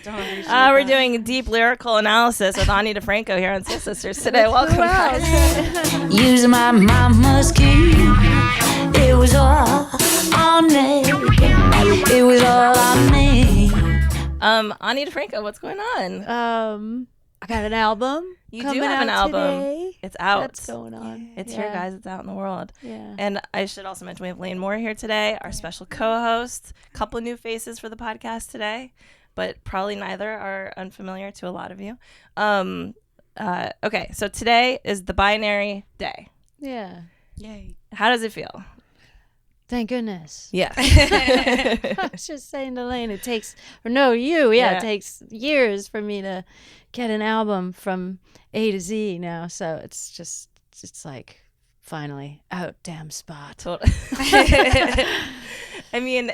Don't appreciate We're that. doing deep lyrical analysis with Ani DiFranco here on Soul Sisters today. Welcome, guys. Using my mama's key. It was all on me. It was all on me. Ani DiFranco, what's going on? I got an album. You do have an album. Today. It's out. That's going on. It's here, guys. It's out in the world. Yeah. And I should also mention we have Lane Moore here today, our special co-host. A couple of new faces for the podcast today, but probably neither are unfamiliar to a lot of you. Okay, so today is the binary day. Yeah. Yay. How does it feel? Thank goodness. Yeah. I was just saying to Lane, it takes it takes years for me to get an album from A to Z now. So it's like finally out, damn spot. Totally. I mean,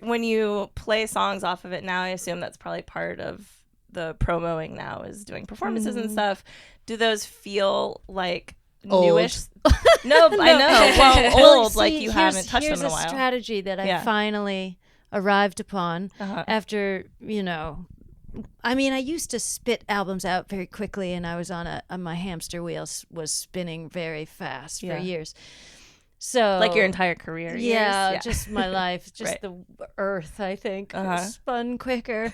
when you play songs off of it now, I assume that's probably part of the promoing now is doing performances and stuff. Do those feel like newish? No, I know. Well, old, like you haven't touched them in a while. Here's a strategy that I finally arrived upon after, I mean, I used to spit albums out very quickly, and I was on my hamster wheel was spinning very fast for years. So like your entire career. Yeah, just my life, just the earth, I think, spun quicker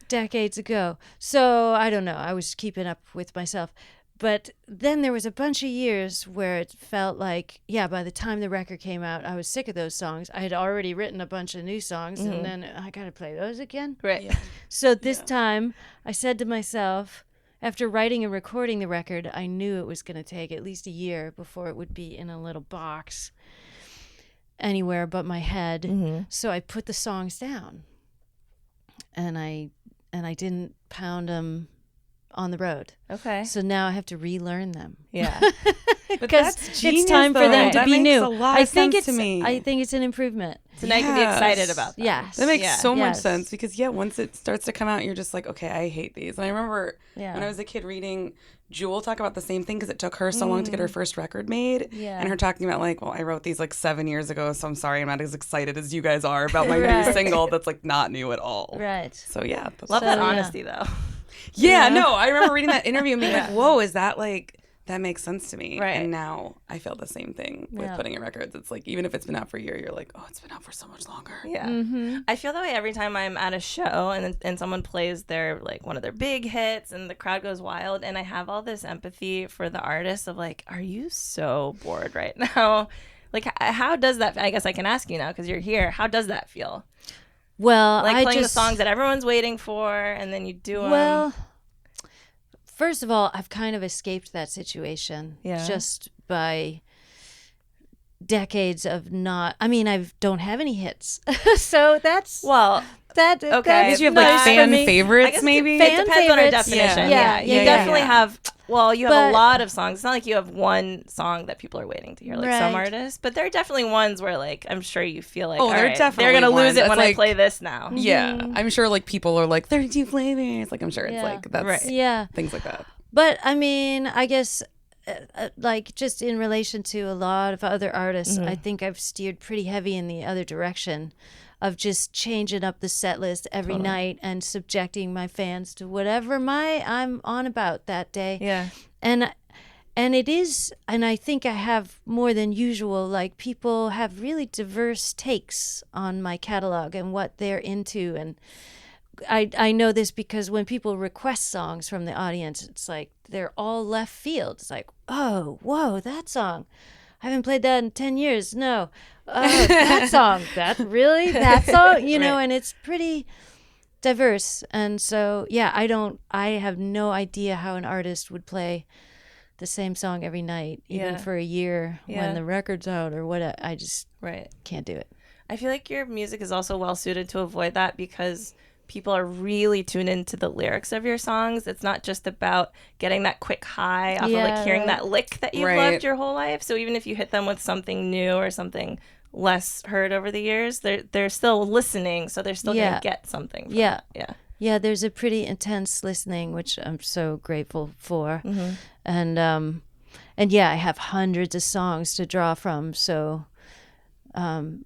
decades ago. So I don't know. I was keeping up with myself. But then there was a bunch of years where it felt like, by the time the record came out, I was sick of those songs. I had already written a bunch of new songs, and then I got to play those again. Right. Yeah. So this time, I said to myself, after writing and recording the record, I knew it was going to take at least a year before it would be in a little box anywhere but my head. So I put the songs down, and I didn't pound them on the road. Okay. So now I have to relearn them. Yeah. Because it's time for them to be new. I think it's an improvement. So now you can be excited about that. Yes. That makes so much sense because once it starts to come out, you're just like, okay, I hate these. And I remember when I was a kid reading Jewel talk about the same thing because it took her so long to get her first record made. Yeah. And her talking about like, well, I wrote these like 7 years ago, so I'm sorry I'm not as excited as you guys are about my new single that's like not new at all. Right. So yeah. Love that honesty though. Yeah, no, I remember reading that interview and being like, whoa, is that like, that makes sense to me. Right. And now I feel the same thing with putting in records. It's like, even if it's been out for a year, you're like, oh, it's been out for so much longer. Yeah. I feel that way every time I'm at a show and someone plays their, like, one of their big hits and the crowd goes wild. And I have all this empathy for the artist of like, are you so bored right now? Like, how does that, I guess I can ask you now because you're here. How does that feel? Well, like playing the songs that everyone's waiting for, and then you do them. Well, first of all, I've kind of escaped that situation just by decades of not. I mean, I don't have any hits, so that's that. Okay, because you have like fan favorites, maybe. It depends on our definition. Yeah. You definitely have. Well, you have a lot of songs. It's not like you have one song that people are waiting to hear, like some artists. But there are definitely ones where, like, I'm sure you feel like, they're gonna lose it when I play this now. Yeah, I'm sure like people are like 32 flavors. Like I'm sure it's like that's things like that. But I mean, I guess. Like just in relation to a lot of other artists, I think I've steered pretty heavy in the other direction of just changing up the set list every night and subjecting my fans to whatever I'm on about that day. Yeah. And it is, and I think I have more than usual, like people have really diverse takes on my catalog and what they're into. And I know this because when people request songs from the audience, it's like they're all left field. It's like, oh, whoa, that song. I haven't played that in 10 years. No. Oh, that song. That song? You know, and it's pretty diverse. And so, I have no idea how an artist would play the same song every night, even for a year when the record's out or what. I just can't do it. I feel like your music is also well suited to avoid that because people are really tuned into the lyrics of your songs. It's not just about getting that quick high off of like hearing that lick that you've loved your whole life. So even if you hit them with something new or something less heard over the years, they're still listening, so they're still gonna get something from it. Yeah, there's a pretty intense listening, which I'm so grateful for. And I have hundreds of songs to draw from, so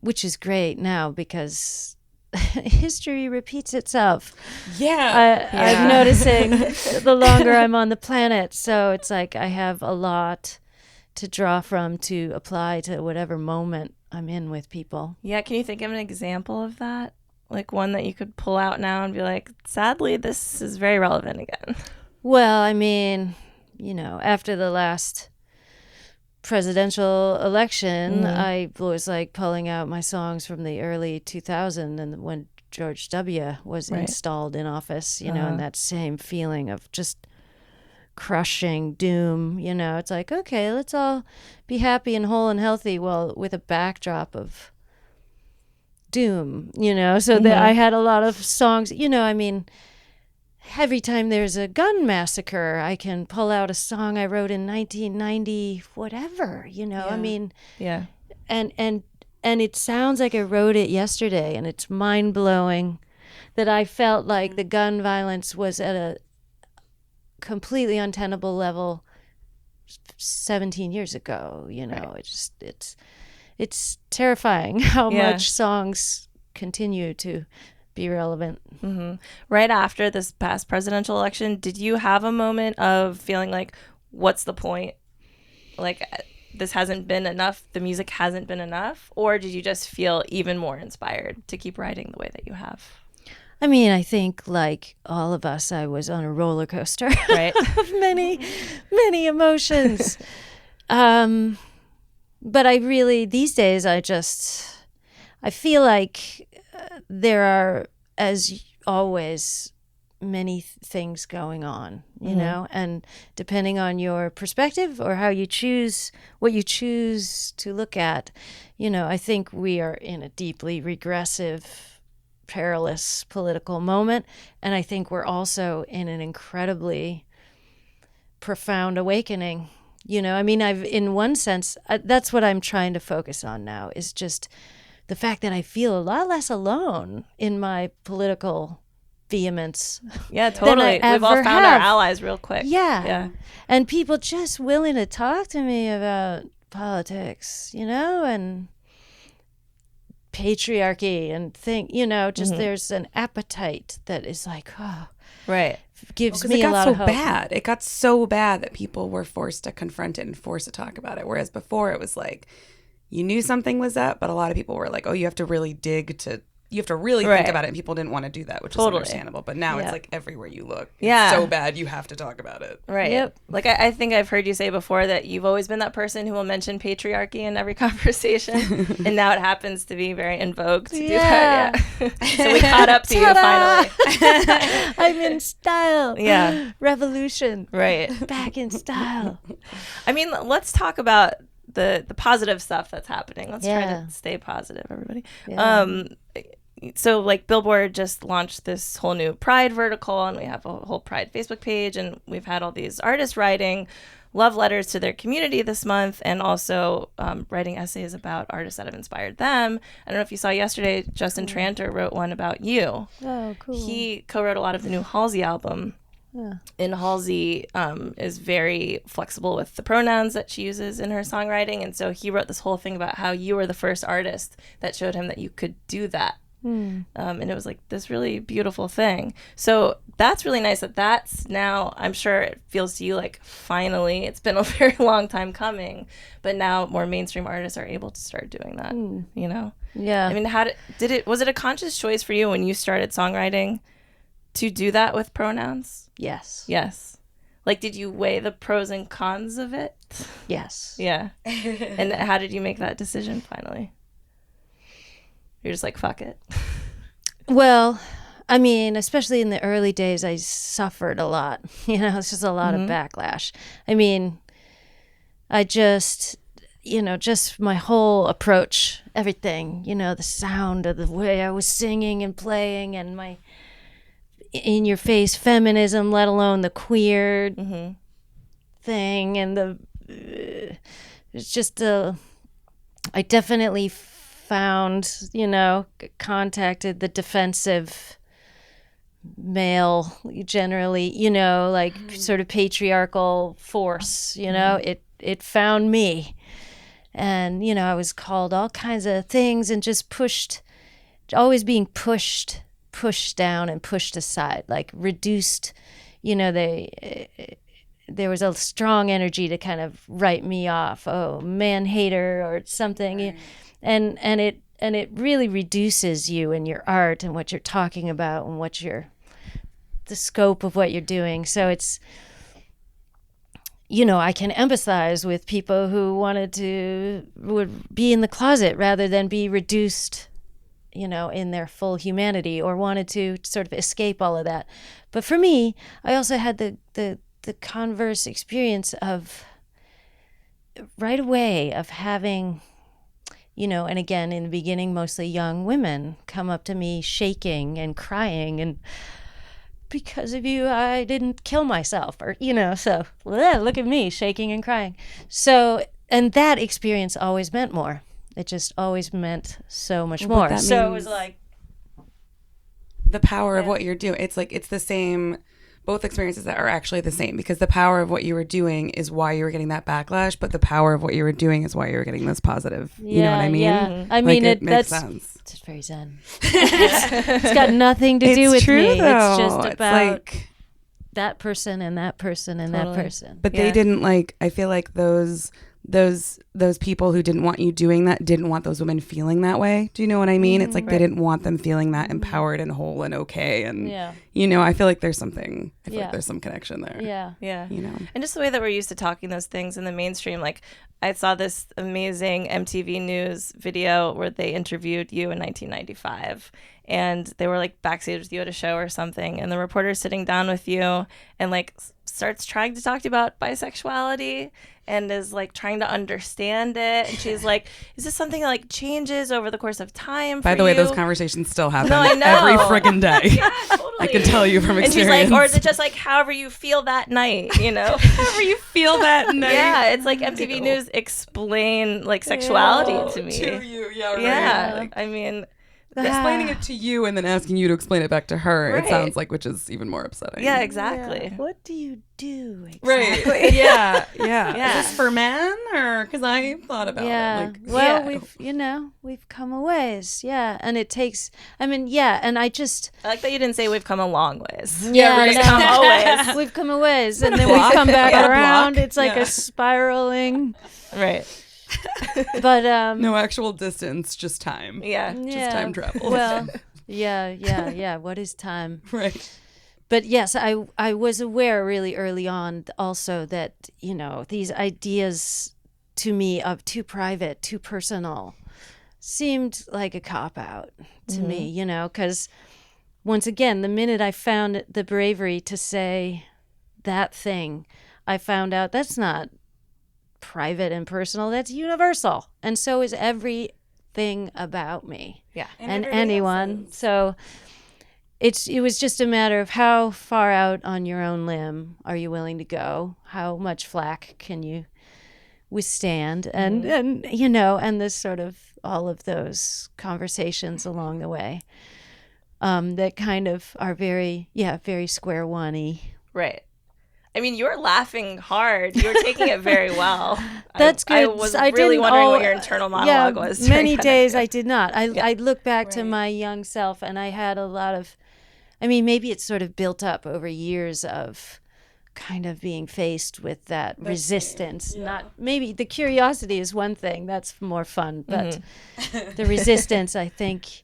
which is great now because history repeats itself. Yeah. I'm noticing the longer I'm on the planet. So it's like I have a lot to draw from to apply to whatever moment I'm in with people. Yeah, can you think of an example of that? Like one that you could pull out now and be like, sadly, this is very relevant again. Well, I mean, after the last presidential election, I was like pulling out my songs from the early 2000s and when George W. was installed in office, and that same feeling of just crushing doom, it's like, okay, let's all be happy and whole and healthy, well, with a backdrop of doom, so that I had a lot of songs, I mean, every time there's a gun massacre, I can pull out a song I wrote in 1990, whatever, I mean, and it sounds like I wrote it yesterday, and it's mind-blowing that I felt like the gun violence was at a completely untenable level 17 years ago, it's terrifying how much songs continue to be relevant. Right after this past presidential election, did you have a moment of feeling like, what's the point? Like, this hasn't been enough, the music hasn't been enough? Or did you just feel even more inspired to keep writing the way that you have? I mean, I think like all of us, I was on a roller coaster of many, many emotions. But I really, these days, I feel like there are, as always, many things going on, you know, and depending on your perspective or how you choose, what you choose to look at, I think we are in a deeply regressive, perilous political moment, and I think we're also in an incredibly profound awakening. I mean, in one sense, that's what I'm trying to focus on now, is just the fact that I feel a lot less alone in my political vehemence. Yeah, totally. We've all found our allies real quick. Yeah. And people just willing to talk to me about politics, and patriarchy and just there's an appetite that is like, gives me a lot of hope. It got so bad that people were forced to confront it and forced to talk about it. Whereas before it was like, you knew something was up, but a lot of people were like, oh, you have to really think about it. And people didn't want to do that, which is understandable. But now it's like everywhere you look. It's so bad, you have to talk about it. Right. Yep. Like I think I've heard you say before that you've always been that person who will mention patriarchy in every conversation. And now it happens to be very in vogue to do that. Yeah. So we caught up to you finally. I'm in style. Yeah. Revolution. Right. Back in style. I mean, let's talk about the positive stuff that's happening. Let's try to stay positive, everybody. Yeah. So like Billboard just launched this whole new Pride vertical, and we have a whole Pride Facebook page, and we've had all these artists writing love letters to their community this month, and also writing essays about artists that have inspired them. I don't know if you saw yesterday, Justin Tranter wrote one about you. Oh, cool. He co-wrote a lot of the new Halsey album. Yeah. And Halsey is very flexible with the pronouns that she uses in her songwriting, and so he wrote this whole thing about how you were the first artist that showed him that you could do that. And it was like this really beautiful thing. So that's really nice that's now, I'm sure it feels to you like finally, it's been a very long time coming, but now more mainstream artists are able to start doing that, Yeah. I mean, was it a conscious choice for you when you started songwriting to do that with pronouns? Yes. Like, did you weigh the pros and cons of it? Yes. Yeah. And how did you make that decision finally? You're just like, fuck it. Well, I mean, especially in the early days, I suffered a lot. It's just a lot of backlash. I mean, I just, just my whole approach, everything, the sound of the way I was singing and playing, and my in-your-face feminism, let alone the queer thing, and it's just I definitely found, contacted the defensive male, generally, like sort of patriarchal force, it found me. And, I was called all kinds of things and just pushed always being pushed down and pushed aside, like reduced. There was a strong energy to kind of write me off, oh, man hater or something, right. and it really reduces you and your art and what you're talking about and the scope of what you're doing. So it's, I can empathize with people who would be in the closet rather than be reduced, in their full humanity, or wanted to sort of escape all of that. But for me, I also had the converse experience of right away of having, and again, in the beginning, mostly young women come up to me shaking and crying and, because of you, I didn't kill myself, or, so look at me shaking and crying. So, and that experience always meant more. It just always meant so much more. So it was like the power of what you're doing. It's like, it's the same, both experiences that are actually the same, because the power of what you were doing is why you were getting that backlash, but the power of what you were doing is why you were getting this positive. You know what I mean? Yeah. I mean, it makes sense. It's very zen. It's got nothing to do with true, me. Though. It's just about like, that person and that person and that person. But they didn't I feel like those people who didn't want you doing that didn't want those women feeling that way. Do you know what I mean? It's like they didn't want them feeling that empowered and whole and okay. And, I feel like there's something, like there's some connection there. Yeah. Yeah. And just the way that we're used to talking those things in the mainstream, like I saw this amazing MTV News video where they interviewed you in 1995. And they were like backstage with you at a show or something. And the reporter's sitting down with you and like starts trying to talk to you about bisexuality and is like trying to understand it. And she's like, is this something that like changes over the course of time? By the way, those conversations still happen every friggin' day. Yeah, totally. I can tell you from experience. And she's like, or is it just like however you feel that night, However you feel that night. Yeah, it's like MTV News explain like sexuality to me. To you, right. Yeah, like, I mean... explaining it to you and then asking you to explain it back to her, it sounds like, which is even more upsetting. Yeah, exactly. Yeah. What do you do exactly? Right. Yeah. Is this for men, or because I thought about it? We've come a ways. Yeah, and it takes. I mean, and I just. I like that you didn't say we've come a long ways. Yeah, we've come a ways. We've come a ways, and then we've come back around. It's like a spiraling. Right. But no actual distance, just time. Just time travel. Well, yeah. What is time? Right. But yes, I was aware really early on also that these ideas to me of too private, too personal, seemed like a cop out to me. Because once again, the minute I found the bravery to say that thing, I found out that's not private and personal, that's universal, and so is everything about me and anyone else's. So it was just a matter of how far out on your own limb are you willing to go, how much flack can you withstand, and this sort of all of those conversations along the way that kind of are very square one-y. Right. I mean, you were laughing hard. You were taking it very well. That's good. I was really wondering what your internal monologue was. Many days I did not. I look back to my young self, and I had a lot of, maybe it's sort of built up over years of kind of being faced with that resistance. Not maybe the curiosity is one thing. That's more fun. But the resistance, I think...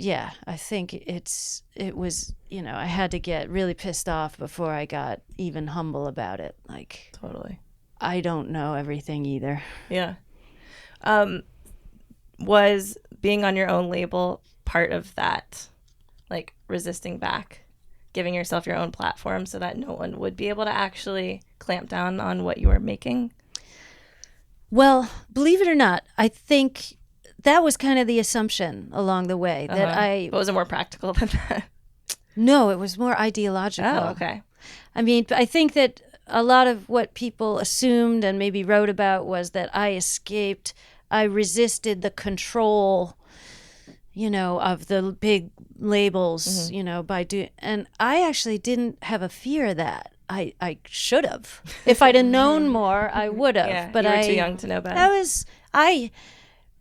Yeah, I think it was, I had to get really pissed off before I got even humble about it. Like, totally. I don't know everything either. Yeah. Was being on your own label part of that, like resisting back, giving yourself your own platform so that no one would be able to actually clamp down on what you were making? Well, believe it or not, I think that was kind of the assumption along the way that But was it more practical than that? No, it was more ideological. Oh, okay. I think that a lot of what people assumed and maybe wrote about was that I resisted the control, of the big labels, by doing, and I actually didn't have a fear of that. I should have. If I'd have known more, I would have. Yeah, but you were too young to know better.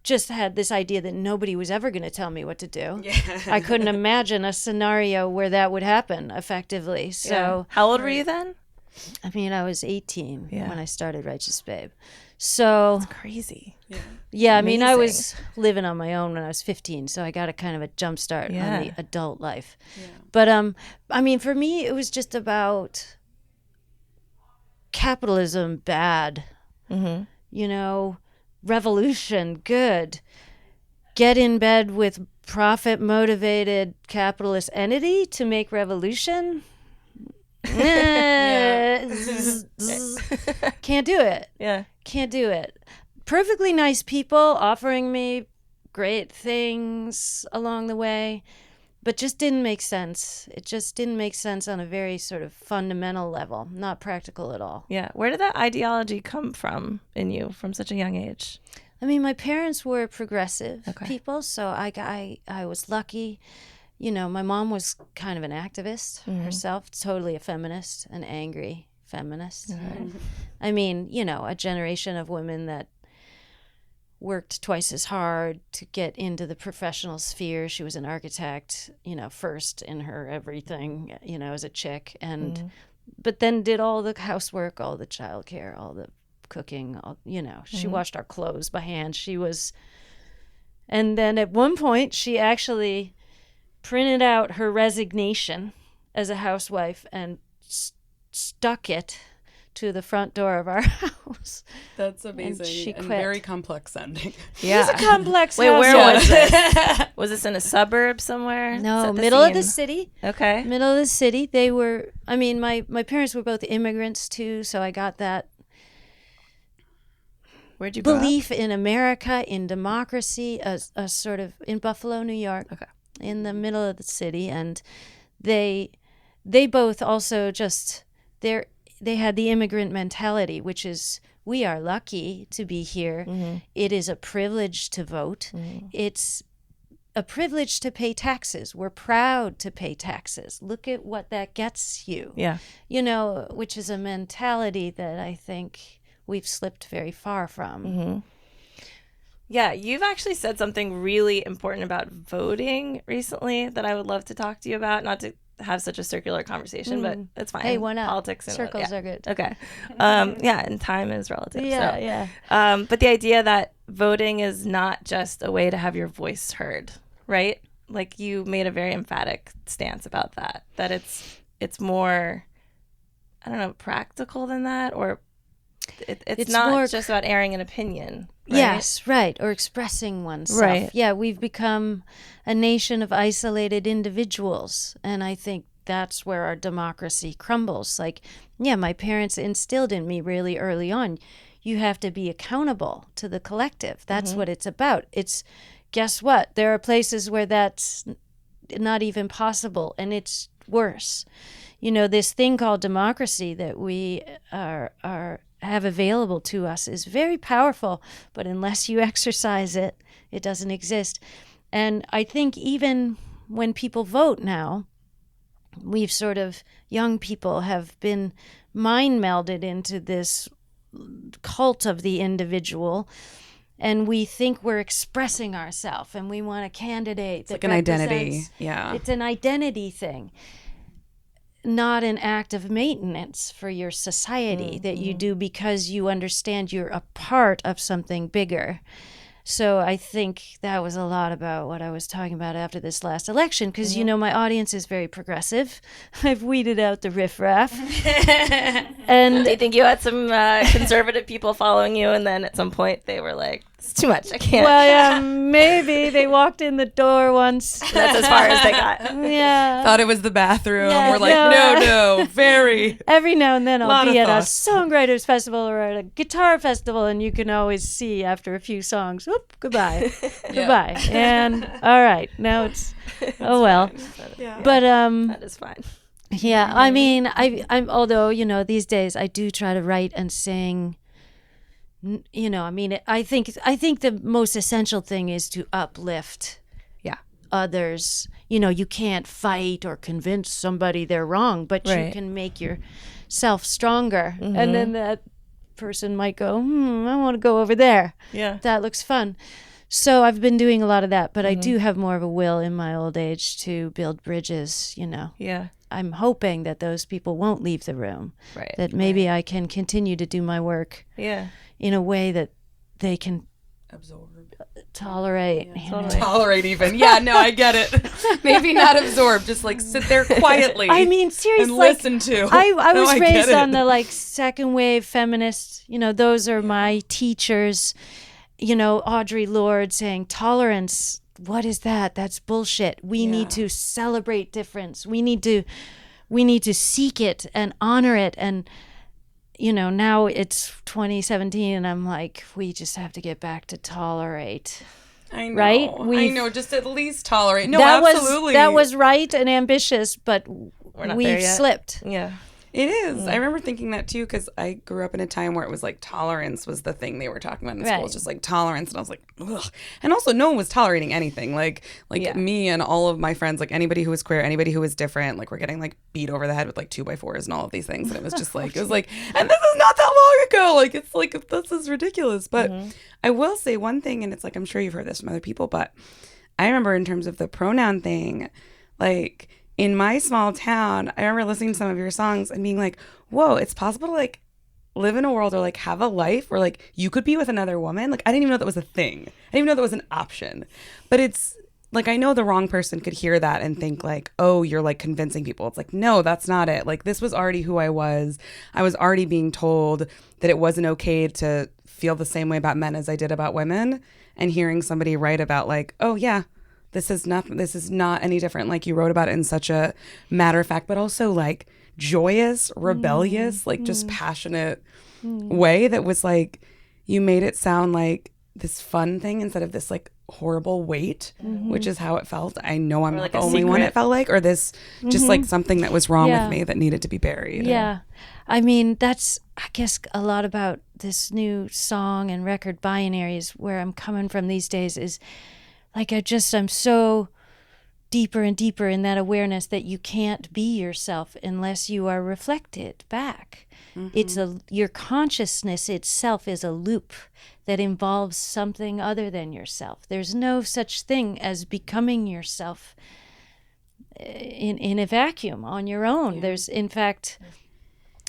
just had this idea that nobody was ever going to tell me what to do. Yeah. I couldn't imagine a scenario where that would happen effectively. So how old were you then? I mean, I was 18 when I started Righteous Babe. So that's crazy. Yeah, I mean, I was living on my own when I was 15, so I got a kind of a jump start on the adult life. Yeah. But I mean, for me, it was just about capitalism bad. Mm-hmm. You know, revolution good. Get in bed with profit-motivated capitalist entity to make revolution. Can't do it. Yeah. Can't do it. Perfectly nice people offering me great things along the way, but just didn't make sense. It just didn't make sense on a very sort of fundamental level, not practical at all. Yeah. Where did that ideology come from in you from such a young age? I mean, my parents were progressive people, so I was lucky. You know, my mom was kind of an activist herself, totally a feminist, an angry feminist. Mm-hmm. I mean, you know, a generation of women that worked twice as hard to get into the professional sphere. She was an architect, you know, first in her everything, you know, as a chick, and but then did all the housework, all the childcare, all the cooking, all, you know, she washed our clothes by hand. She was, and then at one point she actually printed out her resignation as a housewife and stuck it to the front door of our house. That's amazing. And she quit. Very complex ending. Yeah. It was a complex Wait, house. where was this? Was this in a suburb somewhere? No, middle of the city. Okay. Middle of the city. They were, I mean, my parents were both immigrants too, so I got that Where'd you belief in America, in democracy, a sort of, in Buffalo, New York. Okay. In the middle of the city, and they both also just they had the immigrant mentality, which is, we are lucky to be here. Mm-hmm. It is a privilege to vote. Mm-hmm. It's a privilege to pay taxes. We're proud to pay taxes. Look at what that gets you. Yeah, you know, which is a mentality that I think we've slipped very far from. Mm-hmm. Yeah, you've actually said something really important about voting recently that I would love to talk to you about. Not to have such a circular conversation, but it's fine. Hey, why not? Politics and circles are good. Okay. Yeah, and time is relative. Yeah. But the idea that voting is not just a way to have your voice heard, right? Like, you made a very emphatic stance about that. That it's more, I don't know, practical than that, or it's not more just about airing an opinion. Right? Yes, right. Or expressing oneself. Right. Yeah, we've become a nation of isolated individuals. And I think that's where our democracy crumbles. Like, yeah, my parents instilled in me really early on, you have to be accountable to the collective. That's what it's about. It's, guess what? There are places where that's not even possible, and it's worse. You know, this thing called democracy that we have available to us is very powerful, but unless you exercise it, it doesn't exist. And I think even when people vote now, we've sort of, young people have been mind melded into this cult of the individual, and we think we're expressing ourselves, and we want a candidate it's that like an identity. Yeah, it's an identity thing, not an act of maintenance for your society that you do because you understand you're a part of something bigger. So I think that was a lot about what I was talking about after this last election, because, you know, my audience is very progressive. I've weeded out the riffraff. And do you think you had some conservative people following you, and then at some point they were like, it's too much, I can't? Well, yeah, maybe. They walked in the door once. That's as far as they got. Yeah. Thought it was the bathroom. Yeah, we're like, no, very. Every now and then I'll be at a songwriters festival or at a guitar festival, and you can always see after a few songs, whoop, goodbye. Goodbye. And all right, now it's, oh well. Yeah. But that is fine. Yeah, I mean, I'm although, you know, these days I do try to write and sing. You know, I mean, I think the most essential thing is to uplift others. You know, you can't fight or convince somebody they're wrong, but you can make yourself stronger. And then that person might go, I want to go over there. Yeah. That looks fun. So I've been doing a lot of that, but I do have more of a will in my old age to build bridges, Yeah. I'm hoping that those people won't leave the room. Right. That maybe I can continue to do my work in a way that they can absorb, tolerate. Totally. Tolerate even. Yeah, no, I get it. Maybe not absorb, just like sit there quietly. I mean, seriously, and listen to. I No, was get raised it. on the second wave feminists. Those are my teachers. Audre Lorde saying tolerance. What is that? That's bullshit. We need to celebrate difference. We need to seek it and honor it. And now it's 2017, and I'm like, we just have to get back to tolerate. I know. Right? I know. Just at least tolerate. No, that absolutely. That was right and ambitious, but we've slipped. Yeah. It is. I remember thinking that too, because I grew up in a time where it was like tolerance was the thing they were talking about in school. It was just like tolerance, and I was like, ugh. And also, no one was tolerating anything. Like me and all of my friends, like anybody who was queer, anybody who was different, like we're getting like beat over the head with like 2x4s and all of these things. And it was just like, and this is not that long ago. Like it's like this is ridiculous. But I will say one thing, and it's like I'm sure you've heard this from other people, but I remember in terms of the pronoun thing, like. In my small town, I remember listening to some of your songs and being like, whoa, it's possible to like live in a world or like have a life where like you could be with another woman. Like I didn't even know that was a thing. I didn't even know that was an option. But it's like, I know the wrong person could hear that and think like, oh, you're like convincing people. It's like, no, that's not it. Like this was already who I was. I was already being told that it wasn't okay to feel the same way about men as I did about women. And hearing somebody write about like, oh yeah, this is not any different. Like you wrote about it in such a matter of fact, but also like joyous, rebellious, like just passionate way that was like, you made it sound like this fun thing instead of this like horrible weight, which is how it felt. I know I'm not the only one it felt like, or this just like something that was wrong with me that needed to be buried. Yeah. I mean, that's, I guess, a lot about this new song and record binaries where I'm coming from these days is like, I'm so deeper and deeper in that awareness that you can't be yourself unless you are reflected back. It's your consciousness itself is a loop that involves something other than yourself. There's no such thing as becoming yourself in a vacuum on your own. Yeah. There's, in fact,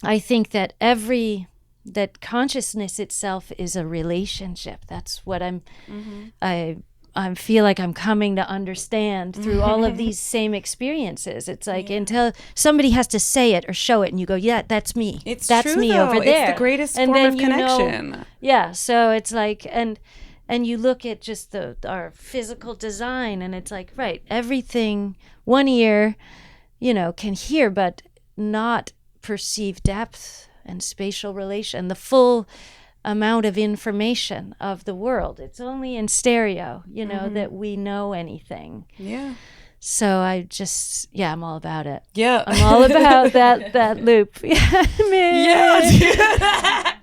I think that that consciousness itself is a relationship. That's what I feel like I'm coming to understand through all of these same experiences. It's like until somebody has to say it or show it and you go, yeah, that's me. That's true, me over there. It's the greatest form of connection. So it's like, and you look at just our physical design and it's like, right, everything one ear, can hear but not perceive depth and spatial relation, the full amount of information of the world. It's only in stereo, that we know anything. Yeah. So I'm all about it. Yeah. I'm all about that loop. Yeah, man. Yeah.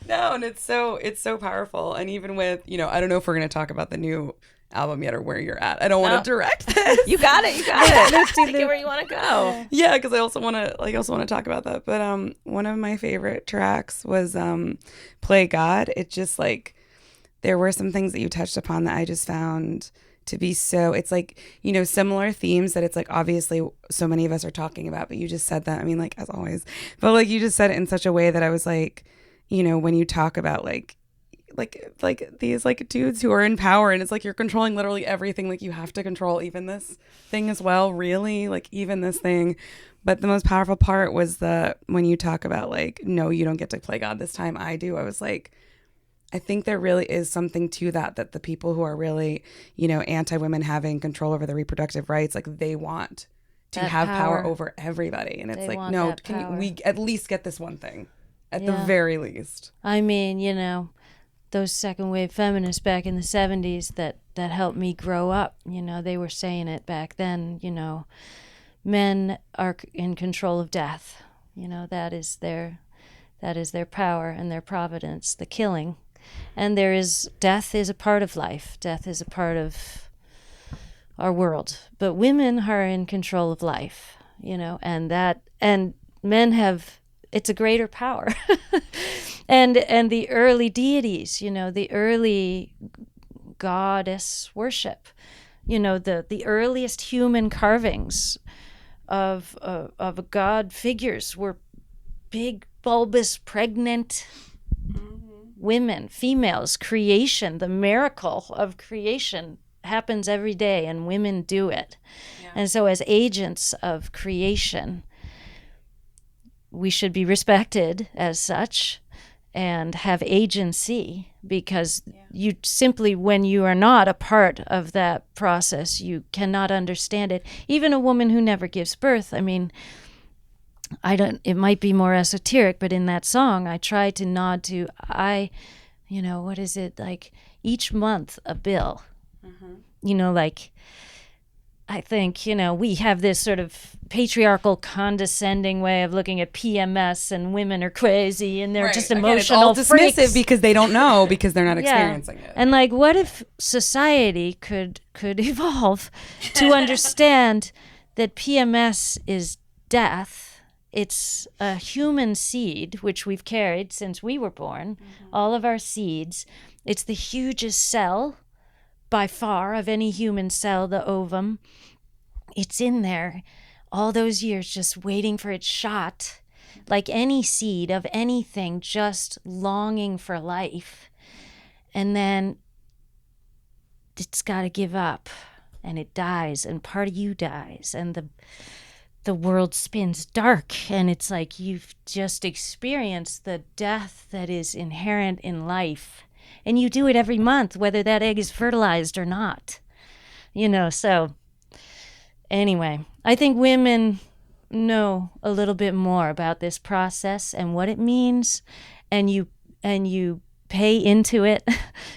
No, and it's so powerful. And even with, I don't know if we're going to talk about the new album yet or where you're at. I don't want to direct this. You got it. Take it where you want to go. Yeah, because I also want to talk about that. But one of my favorite tracks was Play God. It just like, there were some things that you touched upon that I just found to be so, it's like, similar themes that it's like obviously so many of us are talking about, but you just said that, I mean, like as always, but like you just said it in such a way that I was like, when you talk about like these like dudes who are in power and it's like you're controlling literally everything, like you have to control even this thing as well, really, like even this thing. But the most powerful part was when you talk about like, no, you don't get to play God this time, I do. I was like, I think there really is something to that the people who are really, anti-women having control over their reproductive rights, like they want to have power over everybody. And it's like, no, we at least get this one thing at the very least. I mean, those second wave feminists back in the 70s that helped me grow up, they were saying it back then, men are in control of death. That is their power and their providence, the killing. And death is a part of life. Death is a part of our world. But women are in control of life, and men have, it's a greater power. And the early deities, the early goddess worship. You know, the earliest human carvings of god figures were big, bulbous, pregnant women, females. Creation, the miracle of creation happens every day, and women do it. Yeah. And so as agents of creation, we should be respected as such and have agency, because you simply, when you are not a part of that process, you cannot understand it. Even a woman who never gives birth, I mean, it might be more esoteric, but in that song, I try to nod to, what is it, like each month a bill, like, I think, we have this sort of patriarchal, condescending way of looking at PMS, and women are crazy and they're just emotional. Again, it's all dismissive freaks. Because they don't know, because they're not experiencing it. And like, what if society could evolve to understand that PMS is death? It's a human seed, which we've carried since we were born, all of our seeds. It's the hugest cell by far of any human cell, the ovum. It's in there all those years just waiting for its shot, like any seed of anything, just longing for life. And then it's got to give up, and it dies, and part of you dies, and the world spins dark, and it's like you've just experienced the death that is inherent in life. And you do it every month, whether that egg is fertilized or not. So anyway, I think women know a little bit more about this process and what it means, and you pay into it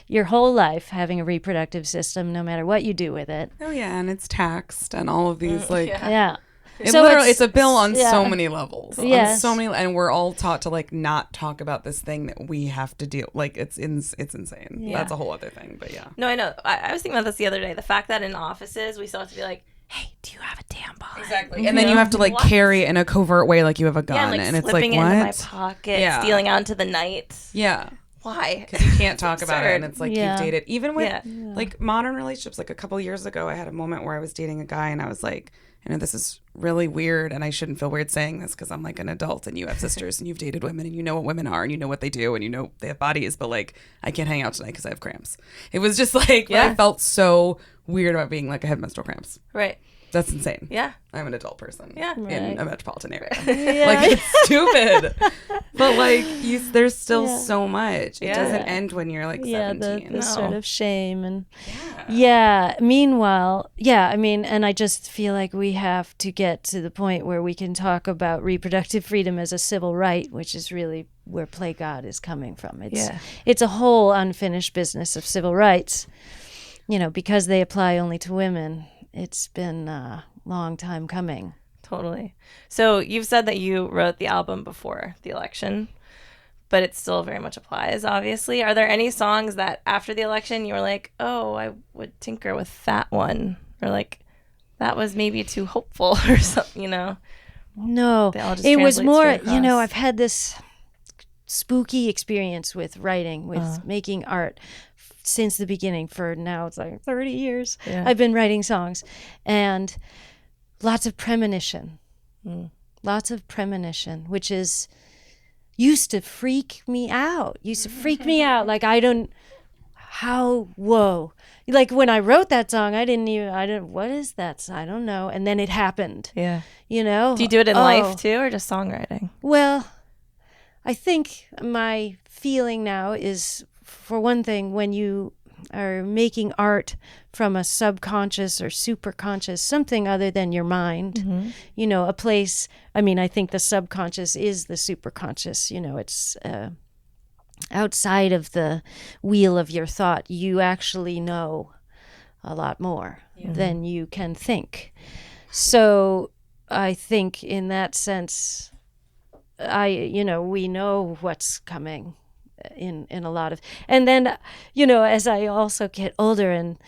your whole life, having a reproductive system, no matter what you do with it. Oh yeah, and it's taxed, and all of these it's a bill on so many levels. Yes. On so many, and we're all taught to like not talk about this thing that we have to do. Like it's insane. Yeah. That's a whole other thing. But yeah. No, I know. I was thinking about this the other day. The fact that in offices we still have to be like, hey, do you have a tampon? Exactly. And then you have to like carry it in a covert way, like you have a gun, and it's like, slipping it into my pocket, stealing out into the night. Yeah. Why? Because you can't talk about it, and it's like you've dated. Even with like modern relationships, like a couple years ago, I had a moment where I was dating a guy, and I was like, this is really weird, and I shouldn't feel weird saying this because I'm like an adult, and you have sisters, and you've dated women, and you know what women are, and you know what they do, and you know they have bodies, but like I can't hang out tonight because I have cramps. It was just like I felt so weird about being like I had menstrual cramps. Right. That's insane. Yeah. I'm an adult person. Yeah. In a metropolitan area. Like it's stupid. But like there's still so much. It doesn't end when you're like 17. The sort of shame and meanwhile, and I just feel like we have to get to the point where we can talk about reproductive freedom as a civil right, which is really where Play God is coming from. It's a whole unfinished business of civil rights, because they apply only to women. It's been a long time coming. Totally. So you've said that you wrote the album before the election, but it still very much applies, obviously. Are there any songs that after the election you were like, oh, I would tinker with that one? Or like, that was maybe too hopeful or something, No, it was more, I've had this spooky experience with writing, with making art since the beginning. For now it's like 30 years I've been writing songs, and lots of premonition, which used to freak me out. Like like when I wrote that song, what is that? I don't know. And then it happened. Do you do it in life too, or just songwriting? Well, I think my feeling now is, for one thing, when you are making art from a subconscious or superconscious, something other than your mind, a place, I think the subconscious is the superconscious, it's outside of the wheel of your thought. You actually know a lot more than you can think. So I think in that sense, we know what's coming in a lot of, and then as I also get older and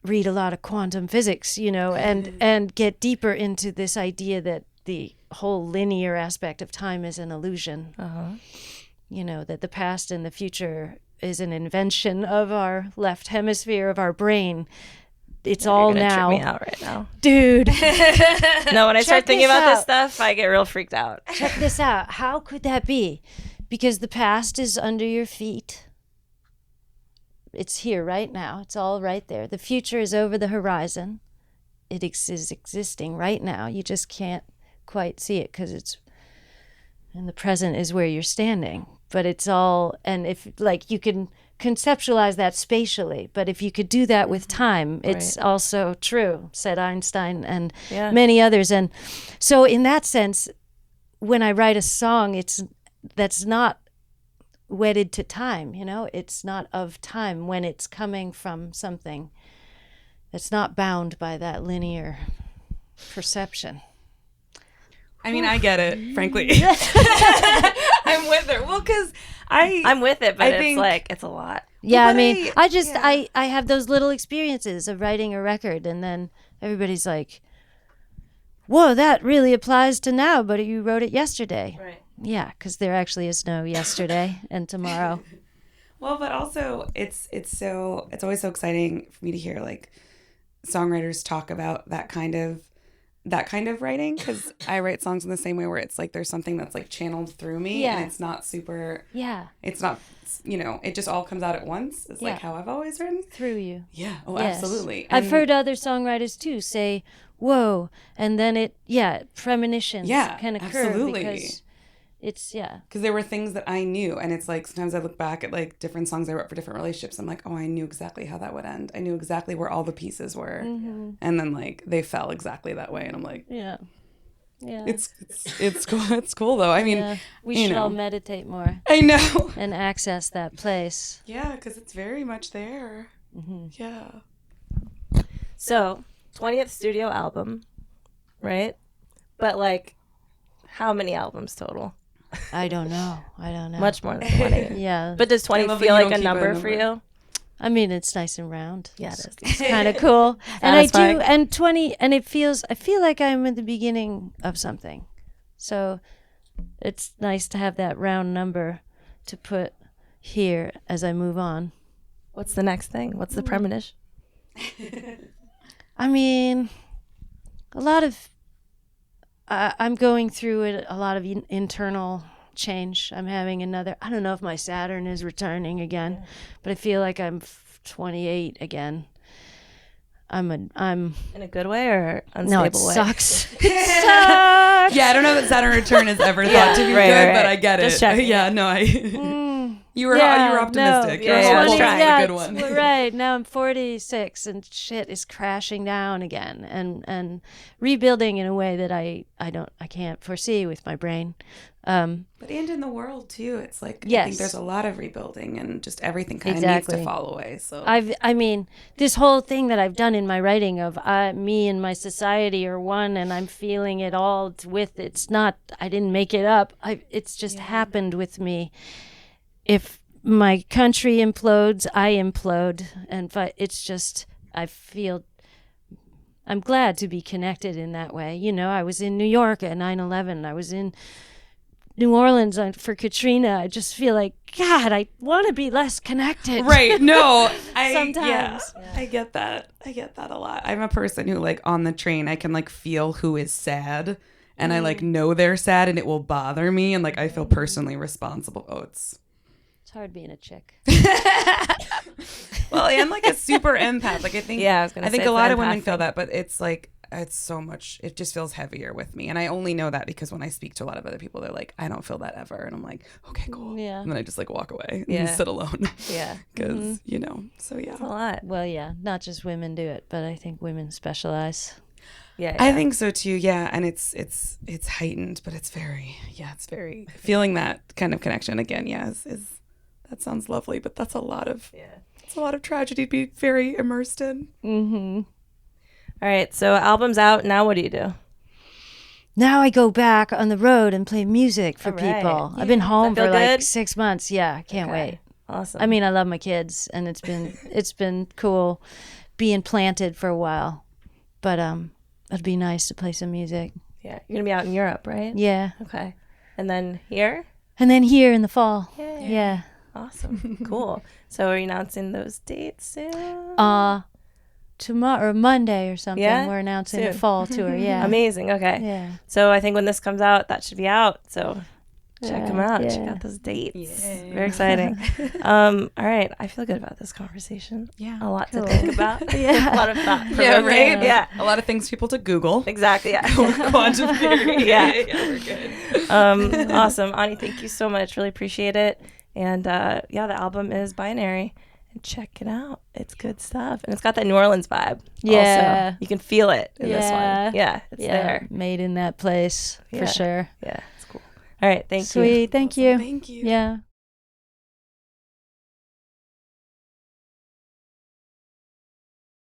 read a lot of quantum physics, and get deeper into this idea that the whole linear aspect of time is an illusion, that the past and the future is an invention of our left hemisphere of our brain. It's You're all gonna now. trip me out right now, dude. No, when I start thinking about out. this stuff, I get real freaked out. Check this out. How could that be? Because the past is under your feet. It's here right now. It's all right there. The future is over the horizon. It is existing right now. You just can't quite see it because it's, and the present is where you're standing. But it's all, and if like you can conceptualize that spatially, but if you could do that with time, it's also true, said Einstein and many others. And so in that sense, when I write a song, that's not wedded to time, you know, it's not of time when it's coming from something that's not bound by that linear perception. I mean, I get it, frankly. I'm with her. Well, because I'm with it, but I it's think, like, it's a lot. Yeah, Well, I mean, I I have those little experiences of writing a record, and then everybody's like, whoa, that really applies to now, but you wrote it yesterday. Right. Yeah, because there actually is no yesterday and tomorrow. Well, but also it's always so exciting for me to hear like songwriters talk about that kind of writing, because I write songs in the same way where it's like there's something that's like channeled through me and it's not super, it's not, you know, it just all comes out at once. It's like how I've always written. Through you. Yeah. Oh, Yes. absolutely. I've heard other songwriters too say, whoa, and then premonitions can occur because it's, because there were things that I knew, and it's like sometimes I look back at like different songs I wrote for different relationships. I'm like, oh, I knew exactly how that would end. I knew exactly where all the pieces were, and then like they fell exactly that way, and I'm like, it's cool. It's cool though. I mean, we should all meditate more. I know, and access that place. Yeah, because it's very much there. Yeah. So 20th studio album, right? But like, how many albums total? I don't know. Much more than 20. Yeah. But does 20 feel like a number for you? I mean, it's nice and round. Yeah, it is. It's kind of cool. And I do, and 20, and I feel like I'm at the beginning of something. So it's nice to have that round number to put here as I move on. What's the next thing? What's the premonition? I mean, a lot of, I'm going through a lot of internal change. I'm having another, I don't know if my Saturn is returning again, but I feel like I'm 28 again. I'm in a good way or unstable way? Sucks. It sucks. Yeah, I don't know that Saturn return is ever thought to be good, but I get Just it. checking. Yeah, no, you were optimistic. No. You're hopeful this is a good one. Right. Now I'm 46 and shit is crashing down again and rebuilding in a way that I can't foresee with my brain. But and in the world too, it's like I think there's a lot of rebuilding and just everything kind of needs to fall away. So I mean, this whole thing that I've done in my writing of me and my society are one, and I'm feeling it all with. It's not. I didn't make it up. It's just happened with me. If my country implodes, I implode, and it's just I feel. I'm glad to be connected in that way. You know, I was in New York at 9/11. I was in New Orleans for Katrina. I just feel like, God, I want to be less connected. Right. No, sometimes. I get that. I get that a lot. I'm a person who like on the train, I can like feel who is sad, and I like know they're sad, and it will bother me, and like I feel personally responsible. Oh, it's hard being a chick. Well, and like a super empath. Like I think I think a lot of women feel that, but it's like it's so much, it just feels heavier with me. And I only know that because when I speak to a lot of other people, they're like, I don't feel that ever. And I'm like, okay, cool. Yeah. And then I just like walk away and sit alone. Yeah. Because, you know, so yeah. That's a lot. Well, yeah, not just women do it, but I think women specialize. Yeah. I think so too. Yeah. And it's heightened, but it's very feeling that kind of connection again. Yeah. Is that sounds lovely, but that's a lot of, it's a lot of tragedy to be very immersed in. Mm-hmm. All right, so album's out. Now what do you do? Now I go back on the road and play music for people. Yeah. I've been home for like good? 6 months. Yeah, I can't wait. Awesome. I mean, I love my kids, and it's been cool being planted for a while. But it'd be nice to play some music. Yeah, you're gonna be out in Europe, right? Yeah. Okay. And then here? And then here in the fall. Yay. Yeah. Awesome. Cool. So are you announcing those dates soon? Tomorrow or Monday or something. Yeah? We're announcing Soon. a fall tour. Yeah. Amazing. Okay. Yeah. So I think when this comes out, that should be out. So check them out. Yeah. Check out those dates. Yay. Very exciting. All right. I feel good about this conversation. Yeah. A lot to think about. Yeah. A lot of thought. Yeah, right? Yeah. A lot of things people to Google. Exactly. Yeah. Quantum theory. Yeah. We're good. Awesome. Ani, thank you so much. Really appreciate it. And the album is Binary. And check it out. It's good stuff. And it's got that New Orleans vibe. Yeah. Also. You can feel it in this one. Yeah. It's there. Made in that place for sure. Yeah. It's cool. All right. Thank you. Sweet. Thank you. Thank you. Yeah.